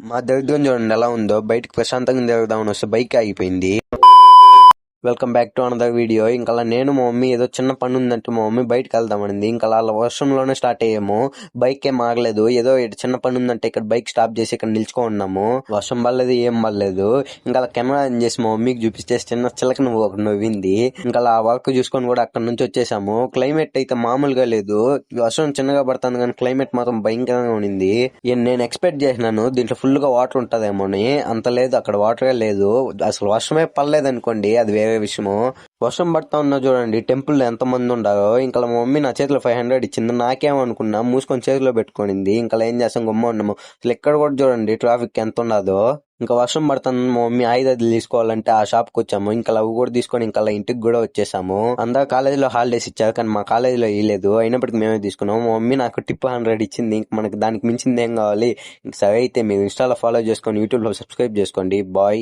మా దరిద్రం చూడండి ఎలా ఉందో. బయటకు ప్రశాంతంగా తిరుగుదామని వస్తే బైక్ ఆగిపోయింది. Welcome back to another video. ఇంకా నేను మా మమ్మీ ఏదో చిన్న పని ఉందంటే మా మమ్మీ బయటకు వెళ్దామనింది. ఇంకా అలా వర్షంలోనే స్టార్ట్ అయ్యాము. బైక్ ఏం ఆగలేదు. ఏదో చిన్న పని ఉందంటే ఇక్కడ బైక్ స్టాప్ చేసి ఇక్కడ నిల్చుకో ఉన్నాము. వర్షం పడలేదు, ఏం పడలేదు. ఇంకా అలా కెమెరా ఆన్ చేసి మా మమ్మీకి చూపిస్తే చిన్న చిలక నువ్వు ఒకటి నవ్వింది. ఇంకా అలా వర్క్ చూసుకొని కూడా అక్కడ నుంచి వచ్చేసాము. క్లైమేట్ అయితే మామూలుగా లేదు. వర్షం చిన్నగా పడుతుంది కానీ క్లైమేట్ మాత్రం భయంకరంగా ఉండింది. నేను ఎక్స్పెక్ట్ చేసినాను దీంట్లో ఫుల్ గా వాటర్ ఉంటదేమో అని. అంత లేదు, అక్కడ వాటరే లేదు. అసలు వర్షమే పడలేదు అనుకోండి, అది వేరే విషయము. వర్షం పడతా ఉన్నా చూడండి, టెంపుల్ ఎంత మంది ఉండారో. ఇంకా మా మమ్మీ నా చేతిలో 500 ఇచ్చింది. నాకేమనుకున్నా మూసుకొని చేతిలో పెట్టుకునింది. ఇంకా ఏం చేస్తాం, గమ్మ ఉన్నాము. అసలు ఎక్కడ కూడా చూడండి ట్రాఫిక్ ఎంత ఉండదో. ఇంకా వర్షం పడుతుంది, మా మమ్మీ ఆయుధాలు తీసుకోవాలంటే ఆ షాప్ కి వచ్చాము. ఇంకా అవి కూడా తీసుకొని ఇంకా ఇంటికి కూడా వచ్చేసాము. అందరూ కాలేజీలో హాలిడేస్ ఇచ్చారు కానీ మా కాలేజీలో ఇవ్వలేదు. అయినప్పటికీ మేమే తీసుకున్నాము. మా మమ్మీ నాకు టిప్ 100 ఇచ్చింది. ఇంక మనకి దానికి మించింది ఏం కావాలి. సరే అయితే మీరు ఇన్స్టాలో ఫాలో చేసుకొని యూట్యూబ్ లో సబ్స్క్రైబ్ చేసుకోండి. బాయ్.